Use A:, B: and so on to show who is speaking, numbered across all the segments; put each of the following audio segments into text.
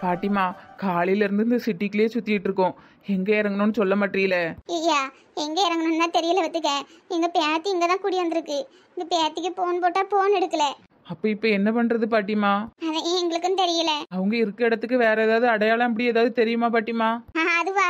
A: பாட்டிமா, காலையில இருந்து இந்த சிட்டிக்குள்ளேயே சுத்திட்டு இருக்கோம். எங்க இறங்கணும்னு சொல்ல மாட்டீல.
B: ஐயா எங்க இறங்கணும்னா தெரியல வத்துக்க. எங்க பேத்தி இங்கதான் குடி வந்திருக்கு. எங்க பேத்திக்கு போன் போட்டா போன் எடுக்கல.
A: அப்ப இப்ப என்ன பண்றது பாட்டிமா?
B: அதான் எங்களுக்கும் தெரியல.
A: அவங்க இருக்க இடத்துக்கு வேற ஏதாவது அடையாளம் அப்படி ஏதாவது தெரியுமா பாட்டிமா?
B: அதுவா,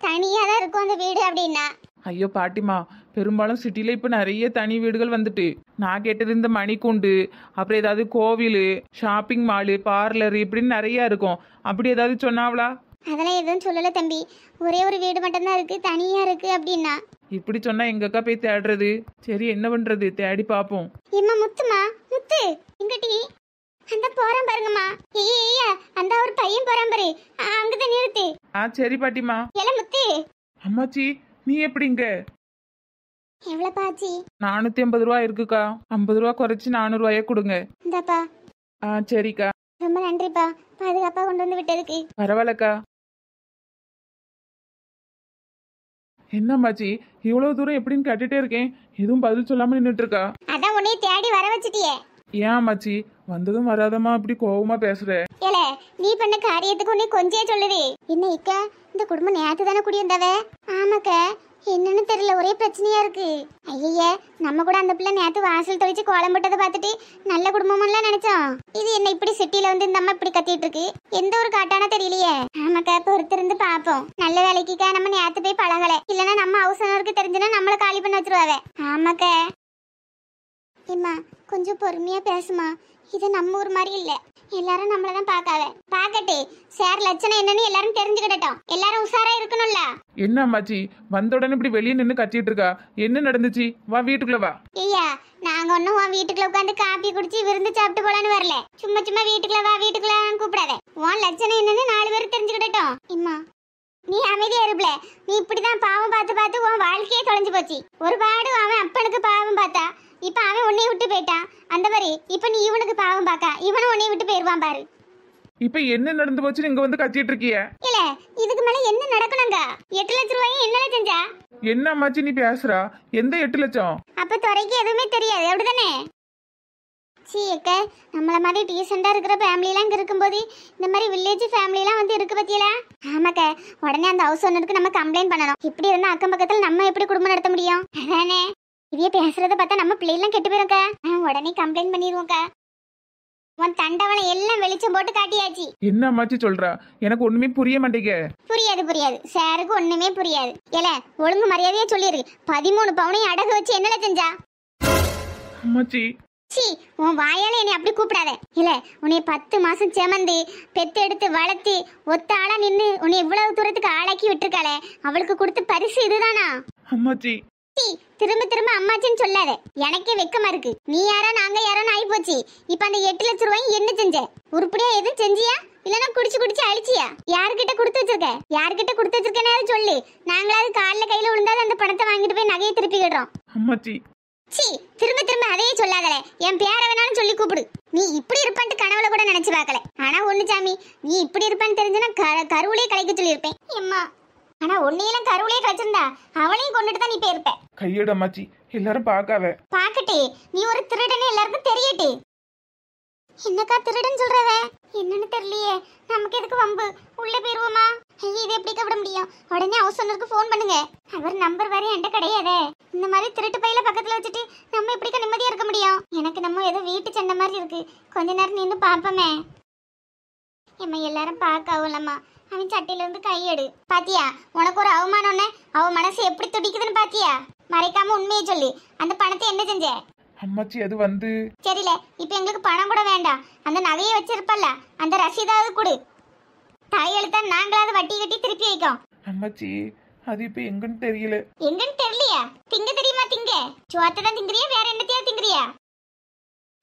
B: தனியா தான் இருக்கும் அந்த வீடு அப்படின்னா.
A: ஐயோ பாட்டிமா, பெரும்பாலும் சிட்டில இப்ப நிறைய தனி வீடுகள் வந்துட்டு. நான் கேட்டது இந்த மணிக்கூண்டு, அப்புறம் ஏதாவது கோவில், ஷாப்பிங் மாலு, பார்லர் இப்படின்னு நிறைய இருக்கும். அப்படி ஏதாவது சொன்னாவளா?
B: அதெல்லாம் எதுவும் சொல்லல தம்பி. ஒரே ஒரு வீடு மட்டும்தான் இருக்கு, தனியா இருக்கு அப்படின்னா.
A: இப்படி சொன்னா எங்கக்கா போய் தேடுறது? சரி என்ன பண்றது, தேடி பாப்போம்.
B: ஏம்மா முத்துமா, முத்து எங்கடி? அந்த போறான் பாருங்கம்மா. ஐயா அந்த ஒரு பையன் போறான் பாரு, அங்கதான் நிறுத்து.
A: சரி பாட்டிமா.
B: எல முத்து.
A: அம்மாச்சி, நீ எப்படிங்க?
B: எவ்வளவு பாச்சி?
A: 450 ரூபா இருக்குக்கா. 50 ரூபா குறைச்சி 400 ரூபாயே கொடுங்க.
B: இந்தாப்பா.
A: சரிக்கா.
B: ரொம்ப நன்றிப்பா, பாதுகாப்பா கொண்டு வந்து விட்டதுக்கு.
A: பரவாயில்லக்கா. என்னம்மாச்சி, இவ்வளவு தூரம் எப்படின்னு கேட்டுட்டே இருக்கேன், எதுவும் பதில் சொல்லாம நின்றுட்டு இருக்கா?
B: அதான் உன்னைய தேடி வர வச்சிட்டியே.
A: ஏன் அம்மாச்சி, வந்ததும் வராதமா இப்படி கோவமா பேசுற?
B: ஏல நீ பண்ண காரியத்துக்கு உன்னை கொஞ்சே சொல்லுது. என்ன இக்க, இந்த குடும்பம் நேத்து தானே குடி வந்தவ? ஆமாக்க, என்னன்னு தெரியல, ஒரே பிரச்சனையா இருக்கு. ஐய, நம்ம கூட அந்த பிள்ளை நேத்து வாசல் தொலைச்சு கோலம் போட்டதை பார்த்துட்டு நல்ல குடும்பமெல்லாம் நினைச்சோம். இது என்ன இப்படி சிட்டில வந்து இந்த அம்மா இப்படி கத்திட்டு இருக்கு? எந்த ஒரு காட்டானா தெரியலையே. ஆமாக்கா, பொறுத்திருந்து பாப்போம். நல்ல வேலைக்குக்கா நம்ம நேத்து போய் பழகல, இல்லன்னா நம்ம அவசரருக்கு தெரிஞ்சுன்னா நம்மள காலி பண்ண வச்சிருவாவே. ஆமாக்க. ஏம்மா கொஞ்சம் பொறுமையா பேசுமா, இது நம்ம ஊர் மாதிரி இல்ல. எல்லாரும் நம்மளதான் பாக்காவ. பாக்கட்டு சார் லட்சணம் என்னன்னு எல்லாரும் தெரிஞ்சுக்கிட்டோம். எல்லாரும் உஷாரா இருக்கணும்ல.
A: என்ன அம்மாச்சி, வந்த உடனே இப்படி வெளியே நின்னு கத்திட்டு இருக்கா? என்ன நடந்துச்சு? வா வீட்டுக்குள்ள வா.
B: ஐயா, நாங்க ஒன்னும் உன் வீட்டுக்குள்ள உட்காந்து காப்பி குடிச்சு விருந்து சாப்பிட்டு போலான்னு வரல. சும்மா சும்மா வீட்டுக்குள்ள வா வீட்டுக்குள்ள கூப்பிடாத. உன் லட்சணம் என்னன்னு 4 பேரும் தெரிஞ்சுக்கிட்டோம். இம்மா நீ அமைதியா இருப்பல. நீ இப்படிதான் பாவம் பார்த்து பார்த்து உன் வாழ்க்கையே தொலைஞ்சு போச்சு. ஒரு பாடு அவன் அப்பனுக்கு பாவம் பார்த்தா, இப்ப அவன் உன்னை விட்டு போயிட்டான். அந்த மாதிரி இப்ப நீ இவனுக்கு பாவம் பாக்கா, இவனும் உன்னை விட்டு போயிருவான் பாரு.
A: இப்ப என்ன நடந்து போச்சு இங்க வந்து கத்திட்டு இருக்கிய?
B: இல்ல இதுக்கு மேல என்ன நடக்கணுங்க? 8 லட்சம் ரூபாய் என்னல செஞ்சா?
A: என்ன அம்மாச்சி நீ பேசுறா? எந்த 8 லட்சம்?
B: அப்ப துறைக்கு எதுவுமே தெரியாது அப்படிதானே? சீக்க, நம்மள மாதிரி டீசெண்டா இருக்கிற ஃபேமிலி எல்லாம் இங்க இருக்கும்போது இந்த மாதிரி வில்லேஜ் ஃபேமிலி எல்லாம் வந்து இருக்கு பத்தியல. ஆமாக்க, உடனே அந்த ஹவுஸ் ஓனருக்கு நம்ம கம்ப்ளைண்ட் பண்ணணும். இப்படி இருந்தா அக்கம் பக்கத்துல நம்ம எப்படி குடும்பம் நடத்த முடியும்? அதானே. இதைய பேசுறத பார்த்தா நம்ம பிள்ளைலாம் கெட்டு போயிருக்கா. உடனே கம்ப்ளைண்ட் பண்ணிடுவோம்க்கா. உன் தண்டவனை எல்லாம் வெளிச்சம் போட்டு காட்டியாச்சு.
A: என்ன அம்மாச்சி சொல்றா? எனக்கு ஒண்ணுமே புரிய மாட்டேங்க.
B: புரியாது சாருக்கு ஒண்ணுமே புரியாது. ஏல ஒழுங்கு மரியாதையா சொல்லிரு. 13 பவுனையும் அடகு வச்சு என்னல செஞ்சா?
A: அம்மாச்சி,
B: சி, உன் வாயால என்னை அப்படி கூப்பிடாத. இல்ல உன்னை 10 மாசம் செமந்து பெத்து எடுத்து வளர்த்து ஒத்த ஆளா நின்னு உன்னை இவ்வளவு தூரத்துக்கு ஆளாக்கி விட்டுருக்காளே, அவளுக்கு கொடுத்த பரிசு இதுதானா?
A: அம்மாச்சி,
B: திரும்ப திரும்ப அம்மாச்சின்னு சொல்லாத. எனக்கே வெக்கமா இருக்கு. நீ யாரோ நாங்க யாரோன்னு ஆயி போச்சு. இப்ப அந்த 8 லட்சம் ரூபாய் என்ன செஞ்ச? உருப்படியா எதுவும் செஞ்சியா? இல்லன்னா குடிச்சு அழிச்சியா? யாருக்கிட்ட கொடுத்து வச்சிருக்க? யாருக்கிட்ட கொடுத்து வச்சிருக்கேன்னு சொல்லு. நாங்களாவது கால்ல கையில விழுந்தாலும் அந்த பணத்தை வாங்கிட்டு போய் நகையை திருப்பிக்கிடுறோம்.
A: அம்மாச்சி,
B: சி, திரும்ப அதையே சொல்லாதல. என் பேரை வேணாலும் சொல்லி கூப்பிடு. நீ இப்படி இருப்பான்ட்டு கனவுல கூட நினைச்சு பார்க்கல. ஆனா ஒண்ணு சாமி, நீ இப்படி இருப்பான்னு தெரிஞ்சுன்னா கருவிலே கலைக்க சொல்லியிருப்பேன். எம்மா, ஆனா உன்னையெல்லாம் கருவிலே கழிச்சிருந்தா அவளையும் கொண்டுட்டு தான் நீ போயிருப்ப.
A: கையோட அம்மாச்சி, எல்லாரும் பாக்காவ.
B: பாக்கட்டே, நீ ஒரு திருடன்னு எல்லாருக்கும் தெரியட்டே. என்னக்கா திருடன் சொல்றவ? என்னன்னு தெரியலையே. நமக்கு எதுக்கு வம்பு? உள்ள போயிருவோமா? இது எப்படி விட முடியும்? உடனே ஹவுஸ் ஓனருக்கு ஃபோன் பண்ணுங்க. அவர் நம்பர் வேற என்கிட்ட கிடையாதே. இந்த மாதிரி திருட்டு பையில பக்கத்துல வச்சுட்டு நம்ம எப்படிக்கா நிம்மதியா இருக்க முடியும்? எனக்கு நம்ம ஏதோ வீட்டு சண்டை மாதிரி இருக்கு. கொஞ்ச நேரம் நின்று பாப்பமே. எம்மா எல்லாரும் பார்க்காவும்லம்மா. அவன் சட்டையில இருந்து கையெடு. பாத்தியா, உனக்கு ஒரு அவமானம்னு அவ மனசு எப்படி துடிக்குதுன்னு பாத்தியா? மறைக்காம உண்மையை சொல்லி அந்த பணத்தை என்ன செஞ்ச?
A: அம்மாச்சி, அது வந்து
B: தெரியல. இப்ப எங்களுக்கு பணம் கூட வேண்டாம். அந்த நகையை வச்சிருப்பல்ல, அந்த ரசீதாவது கொடு. தாயெழுத்தா நாங்களாவது வட்டி கட்டி திருப்பி வைக்கோம்.
A: அம்மாச்சி, அது இப்ப எங்கன்னு தெரியல.
B: எங்கன்னு தெரியலையா? திங்க தெரியுமா? திங்க சோத்தை தான் திங்கிறியா, வேற என்னத்தையா திங்கிறியா?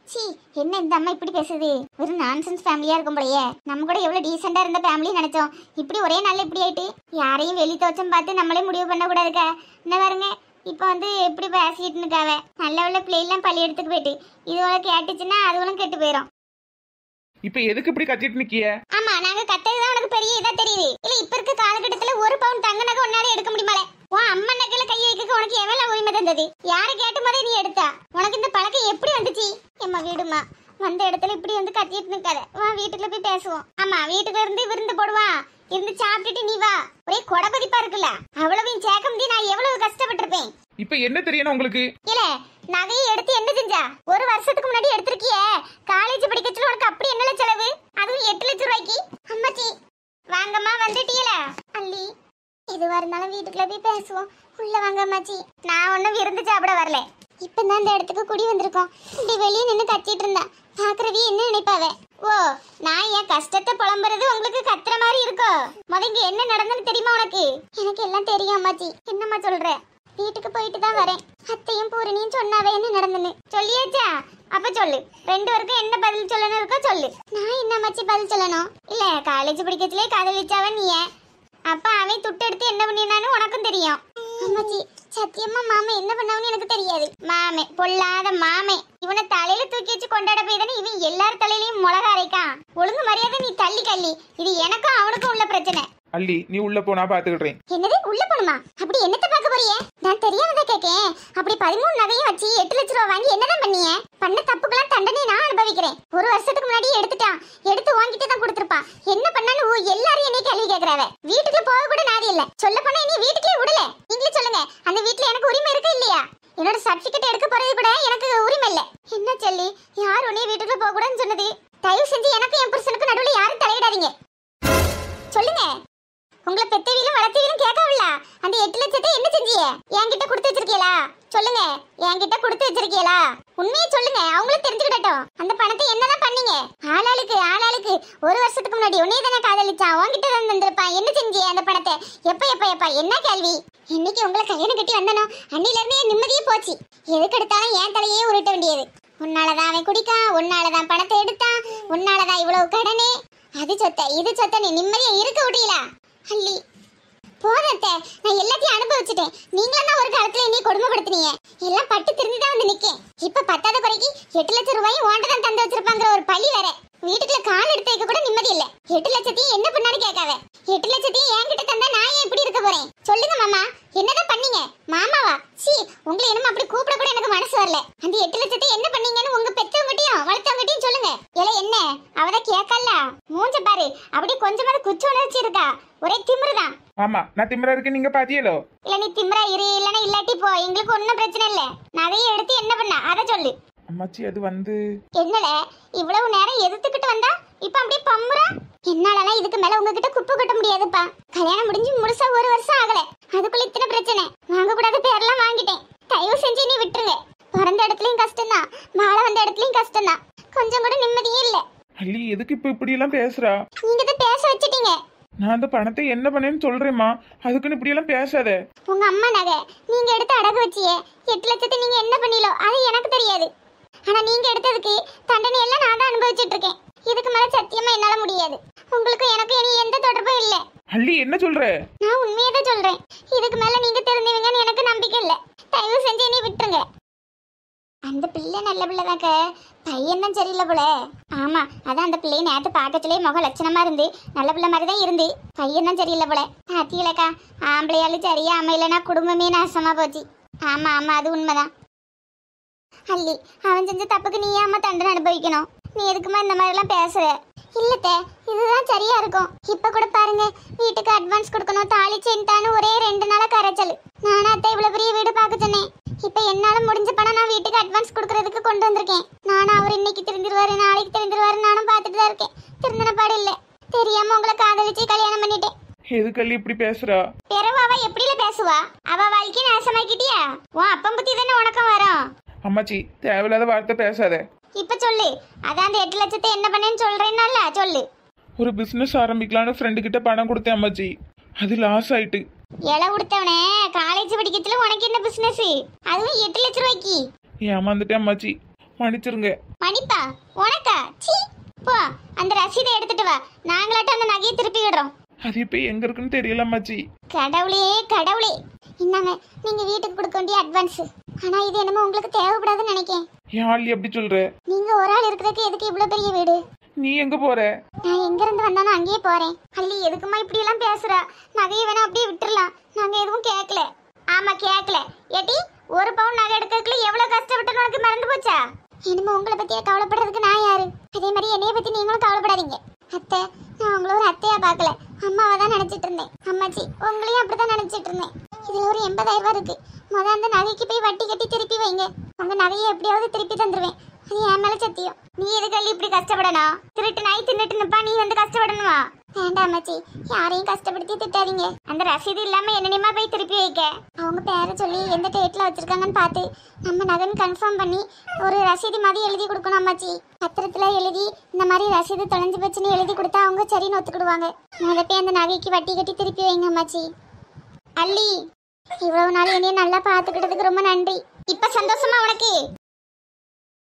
B: சி, என்ன இந்த அம்மா இப்படி பேசுது? ஒரு நான்சென்ஸ் ஃபேமிலியா இருக்கும் போலயே. நம்ம கூட எவ்வளவு டீசெண்டா இருந்த ஃபேமிலி நினைச்சோம். இப்படி ஒரே நாள்ல இப்படி ஆயிட்டு. யாரையும் வெளி தோச்சம் பார்த்து நம்மளே முடிவு பண்ண கூடாதுக்கா. என்ன பாருங்க, இப்ப வந்து எப்படி பேசிட்டு இருக்காவ. நல்ல உள்ள பிள்ளைலாம் பள்ளி எடுத்துக்கு போயிட்டு இதுவரை கேட்டுச்சுன்னா அதுவளும் கெட்டு போயிடும்.
A: இப்ப எதுக்கு இப்படி கத்திட்டு நிக்கிய?
B: ஆமா, நாங்க கத்ததுதான் உனக்கு பெரிய இதா தெரியுது. இல்ல இப்ப இருக்க காலகட்டத்துல 1 பவுன் தங்க நகை உன்னால எடுக்க முடியுமாலே? உன் அம்மா நகையில கை வைக்க உனக்கு எவ்வளவு உரிமை தந்தது? யாரு கேட்டு மாதிரி நீ எடுத்தா? உனக்கு இந்த பழக்கம் எப்படி வந்துச்சு? எம்மா வீடுமா, வந்த இடத்துல இப்படி வந்து கத்திட்டு நிக்காத. வா வீட்டுக்குள்ள போய் பேசுவோம். ஆமா வீட்டுக்கு இருந்து விருந்து போடுவா. இருந்து சாப்பிட்டுட்டு நீ வா. ஒரே கொடபதிப்பா இருக்குல்ல, அவ்வளவையும் சேர்க்க முடியும். நான் எவ்வளவு கஷ்டப்பட்டிருப்பேன்.
A: இப்ப என்ன தெரியணும் உங்களுக்கு?
B: இல்ல நகையை எடுத்து என்ன செஞ்சா? ஒரு வருஷத்துக்கு முன்னாடி எடுத்திருக்கியே. காலேஜ் படிக்கச்சுல உனக்கு அப்படி என்னல செலவு? அதுவும் 8 லட்சம் ரூபாய்க்கு. அம்மாச்சி வாங்கம்மா, வந்துட்டீல. அல்லி இதுவா இருந்தாலும் வீட்டுக்குள்ள போய் பேசுவோம். உள்ள வாங்க அம்மாச்சி. நான் ஒன்னும் விருந்து சாப்பிட வரல. இப்பதான் இந்த இடத்துக்கு குடி வந்திருக்கோம். இப்படி வெளியே நின்று கத்திட்டு இருந்தேன். பாக்குறவி என்ன நினைப்பாவ? ஓ, நான் என் கஷ்டத்தை புலம்புறது உங்களுக்கு கத்துற மாதிரி இருக்கோ? முதங்க என்ன நடந்ததுன்னு தெரியுமா உனக்கு? எனக்கு எல்லாம் தெரியும் அம்மாச்சி. என்னம்மா சொல்ற? வீட்டுக்கு போயிட்டு தான் வரேன். அத்தையும் பூரணியும் சொன்னாவே என்ன நடந்துன்னு. சொல்லியாச்சா? அப்ப சொல்லு. 2 பேருக்கும் என்ன பதில் சொல்லணும் இருக்கோ சொல்லு. நான் என்ன அம்மாச்சி பதில் சொல்லணும்? இல்ல காலேஜ் படிக்கச்சுலே காதலிச்சாவன் நீ. அப்ப அவன் துட்டு எடுத்து என்ன பண்ணினான்னு உனக்கும் தெரியும். அம்மாச்சி சத்தியமா மாமே என்ன பண்ணான்னு எனக்கு தெரியாது. மாமே பொல்லாத மாமே. இவனை தலையில தூக்கி வச்சு கொண்டாட போய் தானே இவன் எல்லார் தலையிலயும் மிளகா அரைக்கான். ஒழுங்கு மரியாதை நீ தள்ளி கள்ளி. இது எனக்கும் அவனுக்கும் உள்ள பிரச்சனை.
A: அல்லி நீ உள்ள போனா பாத்துக்கிட்டேன்.
B: என்னது உள்ள போணுமா? அப்படி என்னத்தை பார்க்க போறிய? நான் தெரியாமதா கேக்கேன். அப்படி 13 நகையும் வச்சு 8 லட்சம் ரூபாய் வாங்கி என்னதான் பண்ணிய? பண்ண தப்புக்கெல்லாம் தண்டனை நான் அனுபவிக்கிறேன். ஒரு வருஷத்துக்கு முன்னாடி எடுத்துட்டான். எடுத்து வாங்கிட்டு தான் கொடுத்துருப்பான். என்ன பண்ணாலும் எல்லாரும் என்னை கேள்வி கேக்குறாவ. வீட்டுக்குள்ள போக கூட நாதி இல்ல. சொல்ல போனா நீ வீட்டுக்கே விடல. நீங்களே சொல்லுங்க, அந்த வீட்டுல எனக்கு உரிமை இருக்கா இல்லையா? என்னோட சர்டிபிகேட் எடுக்க போறது கூட எனக்கு உரிமை இல்ல. என்ன சொல்லி யார் உன்னை வீட்டுக்குள்ள போக கூடாதுன்னு சொன்னது? தயவு செஞ்சு எனக்கு என் புருஷனுக்கு நடுவுல யாரும் தலையிடாதீங்க. சொல்லுங்க. உங்களை பெத்தவிலும் வளர்த்தவிலும் கேட்கவில்ல. அந்த 8 லட்சத்தை என்ன செஞ்சிய? என்கிட்ட கொடுத்து வச்சிருக்கீங்களா? சொல்லுங்க. என்கிட்ட கொடுத்து வச்சிருக்கீங்களா? உண்மையை சொல்லுங்க, அவங்களும் தெரிஞ்சுக்கிட்டோம். அந்த பணத்தை என்னதான் பண்ணீங்க? ஆளாளுக்கு ஒரு வருஷத்துக்கு முன்னாடி உன்னைய தானே காதலிச்சான். உன்கிட்ட தான் தந்திருப்பான். என்ன செஞ்சிய அந்த பணத்தை? எப்ப என்ன கேள்வி? இன்னைக்கு உங்களை கல்யாணம் கட்டி வந்தனோ அன்னில இருந்தே நிம்மதியே போச்சு. எதுக்கு எடுத்தாலும் என் தலையே உருட்ட வேண்டியது. உன்னாலதான் அவன் குடிக்கான், உன்னாலதான் பணத்தை எடுத்தான், உன்னாலதான் இவ்வளவு கடனே. அது சொத்த இது சொத்த நீ நிம்மதியா இருக்க முடியல. அல்லி போதத்த நான் எல்லாத்தையும் அனுபவிச்சுட்டேன். நீங்களும் தான் ஒரு காலத்துல என்னை கொடுமைப்படுத்தினீங்க. எல்லாம் பட்டு திருந்துதான் வந்து நிக்கேன். இப்ப 10வது குறைக்கு 8 லட்சம் ரூபாயும் ஓண்ட தான் தந்து வச்சிருப்பாங்கிற ஒரு பழி வேற. வீட்டுக்குள்ள கால் எடுத்து வைக்க கூட நிம்மதி இல்ல. 8 லட்சத்தையும் என்ன பண்ணான்னு கேட்காவ. 8 லட்சத்தையும் என்கிட்ட தந்தா நான் ஏன் எப்படி இருக்க போறேன்? சொல்லுங்க மாமா, என்னதான் பண்ணீங்க? மாமாவா? சீ, உங்களை என்னமா அப்படி கூப்பிட கூட எனக்கு மனசு வரல. அந்த 8 லட்சத்தை என்ன பண்ணீங்கன்னு உங்க பெத்தவங்கட்டையும் வளர்த்தவங்கட்டையும் சொல்லுங்க. இல்ல என்ன அவதான் கேட்கல. மூஞ்ச பாரு, அப்படியே கொஞ்சமாவது குச்சி உணர்ச்சி இருக்கா? ஒரே திமிருதான்.
A: ஆமா, நான் திமிரா இருக்கேன். நீங்க பாத்தியலோ?
B: இல்ல நீ திமிரா இரு, இல்லனா இல்லாட்டி போ. எங்களுக்கு ஒண்ணும் பிரச்சனை இல்ல. நகையை எடுத்து என்ன பண்ண அத சொல்லு.
A: அம்மாச்சி அது வந்து
B: என்னல இவ்வளவு நேரம் எதிர்த்துக்கிட்டு வந்தா இப்ப அப்படியே பம்முறா? என்னாலலாம் இதுக்கு மேல உங்ககிட்ட குப்பு கட்ட முடியாதுப்பா. கல்யாணம் முடிஞ்சு முழுசா 1 வருஷம் ஆகல. அதுக்குள்ள இத்தனை பிரச்சனை. வாங்க கூடாத பேர்லாம் வாங்கிட்டேன். தயவு செஞ்சு நீ விட்டுருங்க. பிறந்த இடத்துலயும் கஷ்டம்தான், மாலை வந்த இடத்துலயும் கஷ்டம்தான். கொஞ்சம் கூட நிம்மதியே இல்ல.
A: அல்லி எதுக்கு இப்படி எல்லாம் பேசுறா?
B: நீங்க தான் பேச வச்சிட்டீங்க.
A: நான் அந்த பணத்தை என்ன பண்ணேன்னு சொல்றேம்மா. அதுக்குன்னு இப்படி எல்லாம் பேசாத.
B: உங்க அம்மா நகை நீங்க எடுத்து அடகு வச்சியே 8 லட்சத்தை நீங்க என்ன பண்ணீங்களோ அது எனக்கு தெரியாது. ஆனா நீங்க எடுத்ததுக்கு தண்டனை எல்லாம் நான் தான் அனுபவிச்சுட்டு இருக்கேன். இதுக்கு மேல சத்தியமா என்னால முடியாது. உங்களுக்கு எனக்கு இனி எந்த தொடர்பும் இல்ல.
A: அல்லி என்ன சொல்ற?
B: நான் உண்மையை தான் சொல்றேன். இதுக்கு மேல நீங்க தெரிஞ்சவங்கன்னு எனக்கு நம்பிக்கை இல்ல. தயவு செஞ்சு நீ விட்டுருங்க. அந்த பிள்ளை நல்ல பிள்ளைதாக்க, பையன் தான் சரியில்லை போல. ஆமா, அதான் அந்த பிள்ளையை நேற்று பார்க்கச்சுலே முக லட்சணமா இருந்து நல்ல பிள்ளை மாதிரி தான் இருந்து. பையன் தான் சரியில்லை போல. அத்தியலக்கா ஆம்பளையாலும் சரியா அமையலன்னா குடும்பமே நாசமா போச்சு. ஆமா அது உண்மைதான். அல்லி அவன் செஞ்ச தப்புக்கு நீ ஏமா தண்டனை அனுபவிக்கணும்? நீ எதுக்குமா இந்த மாதிரி எல்லாம் பேசுற? இல்லத்த இதுதான் சரியா இருக்கும். இப்ப கூட பாருங்க, வீட்டுக்கு அட்வான்ஸ் கொடுக்கணும், தாலி செயின்டான்னு ஒரே 2 நாளா கரைச்சல். நானும் அத்தை இவ்வளவு பெரிய வீடு பார்க்க சொன்னேன். இப்ப என்னால முடிஞ்ச பணம் நான் வீட்டுக்கு அட்வான்ஸ் கொடுக்கறதுக்கு கொண்டு வந்திருக்கேன். நானும் அவர் இன்னைக்கு திருந்திருவாரு, நாளைக்கு திருந்திருவாரு நானும் பார்த்துட்டு தான் இருக்கேன். திருந்தின பாடு இல்ல. தெரியாம உங்களை காதலிச்சு கல்யாணம் பண்ணிட்டேன்.
A: எதுக்கு அல்லி இப்படி பேசுறா?
B: பிறகு அவ எப்படில பேசுவா? அவ வாழ்க்கையை நாசமாக்கிட்டியா? உன் அப்பம் புத்தி தானே உனக்கும் வரும்.
A: அம்மாச்சி தேவையில்லாத வார்த்தை பேசாத.
B: இப்ப சொல்லு. அதான் அந்த 8 லட்சத்தை என்ன பண்ணேன்னு சொல்றேன்னால சொல்லு.
A: ஒரு பிசினஸ் ஆரம்பிக்கலான்னு ஃப்ரெண்டு கிட்ட பணம் கொடுத்தேன் அம்மாச்சி. அது லாஸ் ஆயிட்டு.
B: இலை கொடுத்தவனே காலேஜ் படிக்கிறதுல உனக்கு என்ன பிசினஸ்? அதுவும் 8 லட்சம் ரூபாய்க்கு.
A: ஏமாந்துட்டேன் அம்மாச்சி, மன்னிச்சிருங்க.
B: மணிப்பா உனக்கா? சீ போ, அந்த ரசீதை எடுத்துட்டு வா. நாங்களாட்டும் அந்த நகையை திருப்பி விடுறோம்.
A: அது இப்ப எங்க இருக்குன்னு தெரியல அம்மாச்சி.
B: கடவுளே இன்னாங்க நீங்க வீட்டுக்கு கொடுக்க வேண்டிய அட்வான்ஸ். ஆனா இது என்னமோ உங்களுக்கு தேவைப்படாதுன்னு நினைக்கேன்.
A: ஏன் அல்லி அப்படி சொல்ற?
B: நீங்க ஒரு ஆள் இருக்கிறதுக்கு எதுக்கு இவ்வளவு பெரிய வீடு?
A: நீ எங்க போற?
B: நான் எங்க இருந்து வந்தானோ அங்கேயே போறேன். அல்லி எதுக்குமா இப்படி எல்லாம் பேசுறா? நகையை வேணா அப்படியே விட்டுறலாம். நாங்க எதுவும் கேட்கல. ஆமா கேட்கல. ஏட்டி ஒரு பவுன் நகை எடுக்கிறதுக்குள்ள எவ்வளவு கஷ்டப்பட்டு உனக்கு மறந்து போச்சா? இனிமே உங்களை பத்தியா கவலைப்படுறதுக்கு நான் யாரு? அதே மாதிரி என்னைய பத்தி நீங்களும் கவலைப்படாதீங்க. அத்தை, நான் உங்களை ஒரு அத்தையா பார்க்கல, அம்மாவை தான் நினைச்சிட்டு இருந்தேன். அம்மாச்சி, உங்களையும் அப்படிதான் நினைச்சிட்டு இருந்தேன். இதுல ஒரு 80,000 இருக்கு. அந்த நகைக்கு போய் வட்டி கட்டி திருப்பி வைங்க. உங்க நகையை எப்படியாவது திருப்பி தந்துருவேன். அது என் மேல சத்தியம். நீ எதுக்கல்லி இப்படி கஷ்டப்படணும்? திருட்டு நாய் தின்னுட்டு நிப்பா, நீ வந்து கஷ்டப்படணுமா? வேண்டாம் அம்மாச்சி, யாரையும் கஷ்டப்படுத்தி திட்டாதீங்க. அந்த ரசீது இல்லாம என்னென்னமா போய் திருப்பி வைக்க? அவங்க பேரை சொல்லி எந்த டேட்ல வச்சிருக்காங்கன்னு பார்த்து நம்ம நகன் கன்ஃபார்ம் பண்ணி ஒரு ரசீது மாதிரி எழுதி கொடுக்கணும் அம்மாச்சி. பத்திரத்துல எழுதி இந்த மாதிரி ரசீது தொலைஞ்சு போச்சுன்னு எழுதி கொடுத்தா அவங்க சரின்னு ஒத்துக்கிடுவாங்க. போய் அந்த நகைக்கு வட்டி கட்டி திருப்பி வைங்க அம்மாச்சி. அல்லி, இவ்வளவு நாள் என்னைய நல்லா பாத்துக்கிட்டதுக்கு ரொம்ப நன்றி. இப்ப சந்தோஷமா உனக்கு?